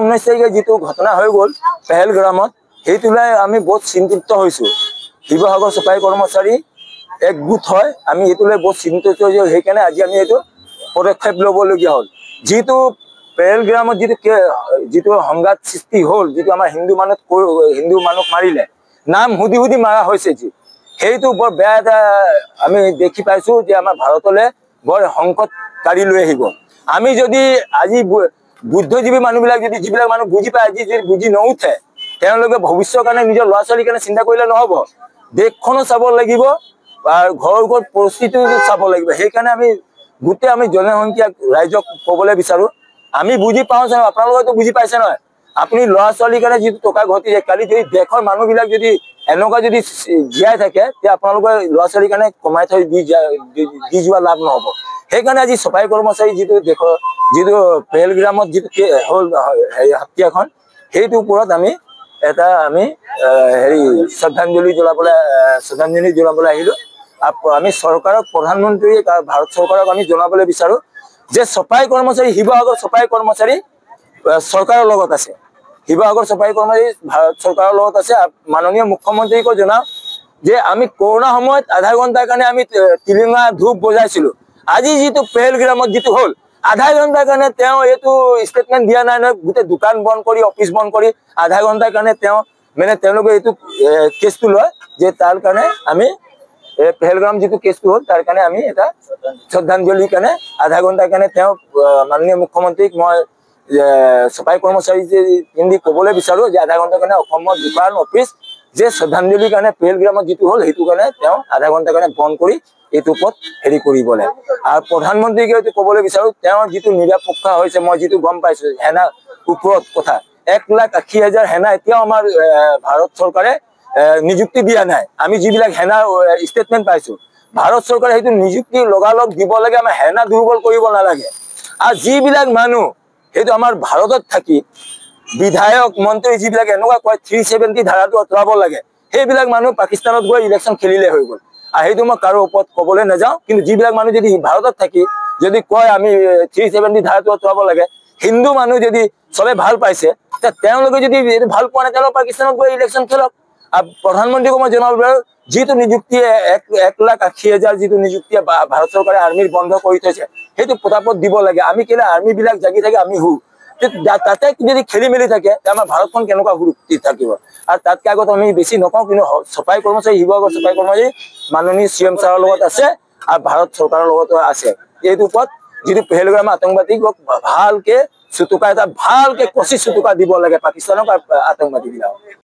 19 তাৰিখে যিটো ঘটনা হৈ গ'ল পেহেলগ্ৰামত সেইটো লৈ আমি বহুত চিন্তিত হৈছো। শিৱসাগৰ চফাই কৰ্মচাৰী একগোট হয় আমি এইটো লৈ বহুত চিন্তিত হৈছো। সেইকাৰণে আজি আমি এইটো পদক্ষেপ ল'বলগীয়া হ'ল। যিটো পেহেলগ্ৰামত যিটো সংঘাত সৃষ্টি হ'ল, যিটো আমাৰ হিন্দু মানুহ মাৰিলে, নাম সুধি সুধি মাৰা হৈছে, সেইটো বৰ বেয়া এটা আমি দেখি পাইছো যে আমাৰ ভাৰতলৈ বৰ সংকটকাৰী লৈ আহিব। আমি যদি আজি বুদ্ধজীৱী মানুহবিলাক যদি যিবিলাক মানুহ বুজি পায় আজি যদি বুজি নুঠে, তেওঁলোকে ভৱিষ্যতৰ কাৰণে নিজৰ ল'ৰা ছোৱালীৰ কাৰণে চিন্তা কৰিলে নহ'ব। দেশখনো চাব লাগিব আৰু ঘৰৰ পৰিস্থিতিও চাব লাগিব। সেইকাৰণে আমি গোটেই জনসংখ্যা ৰাইজক ক'বলৈ বিচাৰো, আমি বুজি পাওঁ যে আপোনালোকেতো বুজি পাইছে নহয়। আপুনি ল'ৰা ছোৱালীৰ কাৰণে যিটো টকা ঘটিছে, কালি যদি দেশৰ মানুহবিলাক যদি এনেকুৱা যদি জীয়াই থাকে, তেতিয়া আপোনালোকে ল'ৰা ছোৱালীৰ কাৰণে কমাই থৈ দি যোৱা লাভ নহ'ব। সেইকাৰণে আজি চফাই কৰ্মচাৰী যিটো পেহেলগ্ৰামত যিটো হ'ল হত্যাখন, সেইটোৰ ওপৰত আমি শ্ৰদ্ধাঞ্জলি জ্বলাবলৈ আহিলো। আমি চৰকাৰক, প্ৰধানমন্ত্ৰী ভাৰত চৰকাৰক আমি জনাবলৈ বিচাৰো যে চফাই কৰ্মচাৰী, শিৱসাগৰ চফাই কৰ্মচাৰী চৰকাৰৰ লগত আছে। শিৱসাগৰ চফাই কৰ্মচাৰী ভাৰত চৰকাৰৰ লগত আছে। মাননীয় মুখ্যমন্ত্ৰীকো জনাও যে আমি কৰোণা সময়ত আধা ঘণ্টাৰ কাৰণে আমি টিলিঙা ধূপ বজাইছিলো। আজি যিটো পেহেলগ্ৰামত যিটো হ'ল, আধা ঘণ্টাৰ কাৰণে তেওঁ এইটো ষ্টেটমেণ্ট দিয়া নাই নহয়। গোটেই দোকান বন্ধ কৰি, অফিচ বন্ধ কৰি আধা ঘণ্টাৰ কাৰণে তেওঁলোকে এইটো কেছটো লয় যে তাৰ কাৰণে আমি পেহেলগ্ৰাম যিটো কেছটো হ'ল তাৰ কাৰণে আমি এটা শ্ৰদ্ধাঞ্জলিৰ কাৰণে আধা ঘণ্টাৰ কাৰণে তেওঁ মাননীয় মুখ্যমন্ত্ৰীক মই চফাই কৰ্মচাৰী ক'বলৈ বিচাৰো যে আধা ঘণ্টাৰ কাৰণে অসমৰ দোকান অফিচ যে শ্ৰদ্ধাঞ্জলিৰ কাৰণে পেহেলগ্ৰামত যিটো হ'ল সেইটো কাৰণে তেওঁ আধা ঘণ্টাৰ কাৰণে বন্ধ কৰি এইটো ওপৰত কৰিবলৈ। আৰু প্ৰধানমন্ত্ৰীকে এইটো ক'বলৈ বিচাৰো, তেওঁৰ যিটো নিৰাপত্তা হৈছে, মই যিটো গম পাইছো সেনা ওপৰত কথা 1,80,000 সেনা এতিয়াও আমাৰ ভাৰত চৰকাৰে নিযুক্তি দিয়া নাই। আমি যিবিলাক সেনা ষ্টেটমেণ্ট পাইছো, ভাৰত চৰকাৰে সেইটো নিযুক্তি লগালগ দিব লাগে। আমাৰ সেনা দুৰ্বল কৰিব নালাগে। আৰু যিবিলাক মানুহ সেইটো আমাৰ ভাৰতত থাকি বিধায়ক মন্ত্ৰী যিবিলাক এনেকুৱা কয় 370 ধাৰাটো আঁতৰাব লাগে, সেইবিলাক মানুহ পাকিস্তানত গৈ ইলেকশ্যন খেলিলে হৈ গ'ল। আৰু সেইটো মই কাৰো ওপৰত ক'বলৈ নাযাওঁ, কিন্তু যিবিলাক মানুহ যদি ভাৰতত থাকি যদি কয় আমি 370 ধাৰাটো আঁতৰাব লাগে, হিন্দু মানুহ যদি চবে ভাল পাইছে, তেওঁলোকে যদি ভাল পোৱা নাই তেওঁলোকে পাকিস্তানত গৈ ইলেকশ্যন খেলক। আৰু প্ৰধানমন্ত্ৰীকো মই জনাব বিচাৰো, যিটো নিযুক্তি 1,80,000 যিটো নিযুক্তি ভাৰত চৰকাৰে আৰ্মিৰ বন্ধ কৰি থৈছে, সেইটো পতাপত দিব লাগে। আমি কেলে আৰ্মি বিলাক জাগি থাকে আমি তাতে যদি খেলি মেলি থাকে আমাৰ ভাৰতখন কেনেকুৱা সুৰক্ষিত থাকিব। আৰু তাতকে আগত আমি বেছি নকওঁ, কিন্তু চফাই কৰ্মচাৰী, শিৱসাগৰ চফাই কৰ্মচাৰী মাননীয় CM ছাৰৰ লগত আছে আৰু ভাৰত চৰকাৰৰ লগতো আছে। এইটোৰ ওপৰত যিটো পেহেলগ্ৰাম আতংকবাদীক ভালকে ভালকে কচি চুটুকা দিব লাগে পাকিস্তানক আৰু আতংকবাদী বিলাক।